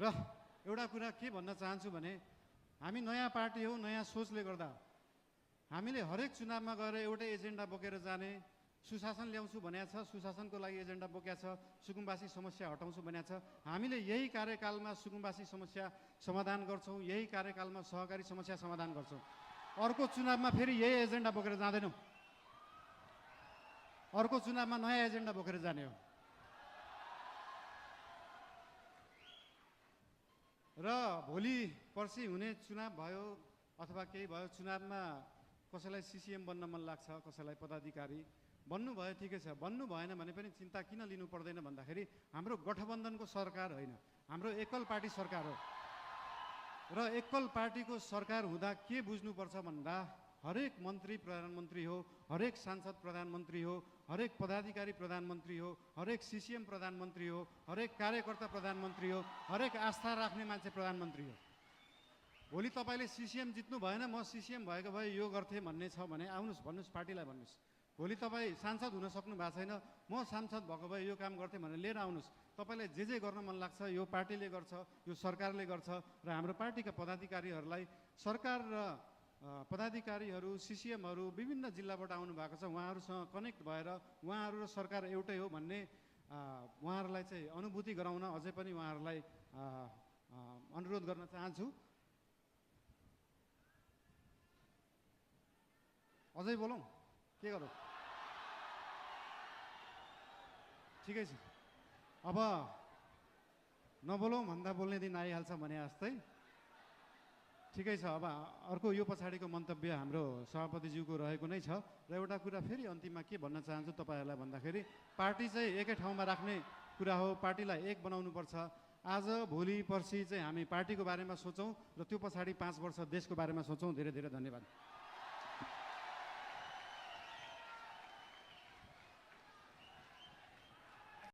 र एउटा कुरा के भन्न चाहन्छु भने हामी नयाँ पार्टी हो, नयाँ सोचले गर्दा हामीले हरेक चुनावमा गएर एउटै एजेन्डा बोकेर जाने, सुशासन ल्याउँछु भनेको छ, सुशासनको लागि एजेन्डा बोकेको छ, सुकुम्बासी समस्या हटाउँछु भनेको छ। हामीले यही कार्यकालमा सुकुम्बासी समस्या समाधान गर्छौँ, यही कार्यकालमा सहकारी समस्या समाधान गर्छौँ। अर्को चुनावमा फेरि यही एजेन्डा बोकेर जाँदैनौँ। अर्को चुनावमा नयाँ एजेन्डा बोकेर जाने हो। र भोलि पर्सि हुने चुनाव भयो अथवा केही भयो, चुनावमा कसैलाई सिसिएम बन्न मन लाग्छ, कसैलाई पदाधिकारी बन्नु भयो, ठिकै छ। बन्नु भएन भने पनि चिन्ता किन लिनु पर्दैन भन्दाखेरि हाम्रो गठबन्धनको सरकार होइन, हाम्रो एकल पार्टी सरकार हो। र एकल पार्टीको सरकार हुँदा के बुझ्नुपर्छ भन्दा हरेक मन्त्री प्रधानमन्त्री हो, हरेक सांसद प्रधानमन्त्री हो, हरेक पदाधिकारी प्रधानमन्त्री हो, हरेक सिसिएम प्रधानमन्त्री हो, हरेक कार्यकर्ता प्रधानमन्त्री हो, हरेक आस्था राख्ने मान्छे प्रधानमन्त्री हो। भोलि तपाईँले सिसिएम जित्नु भएन, म सिसिएम भएको भए यो गर्थेँ भन्ने छ भने आउनुहोस्, भन्नुहोस्, पार्टीलाई भन्नुहोस्। भोलि तपाईँ सांसद हुन सक्नु भएको छैन, म सांसद भएको भए यो काम गर्थेँ भनेर लिएर आउनुहोस्। तपाईँलाई जे गर्न मन लाग्छ यो पार्टीले गर्छ, यो सरकारले गर्छ। र हाम्रो पार्टीका पदाधिकारीहरूलाई सरकार र पदाधिकारीहरू, सिसिएमहरू विभिन्न जिल्लाबाट आउनु भएको छ, उहाँहरूसँग कनेक्ट भएर उहाँहरू र सरकार एउटै हो भन्ने उहाँहरूलाई चाहिँ अनुभूति गराउन अझै पनि उहाँहरूलाई अनुरोध गर्न चाहन्छु। अझै बोलौँ, के गरौँ? ठिकै छ, अब नबोलौँ भन्दा बोल्ने दिन आइहाल्छ भने जस्तै। ठिकै छ, अब अर्को यो पछाडिको मन्तव्य हाम्रो सभापतिज्यूको रहेको नै छ। र एउटा कुरा फेरि अन्तिममा के भन्न चाहन्छु तपाईँहरूलाई भन्दाखेरि पार्टी चाहिँ एकै ठाउँमा राख्ने कुरा हो, पार्टीलाई एक बनाउनुपर्छ। आज भोलि पर्सि चाहिँ हामी पार्टीको बारेमा सोचौँ र त्यो पछाडि 5 वर्ष देशको बारेमा सोचौँ। धेरै धेरै धन्यवाद।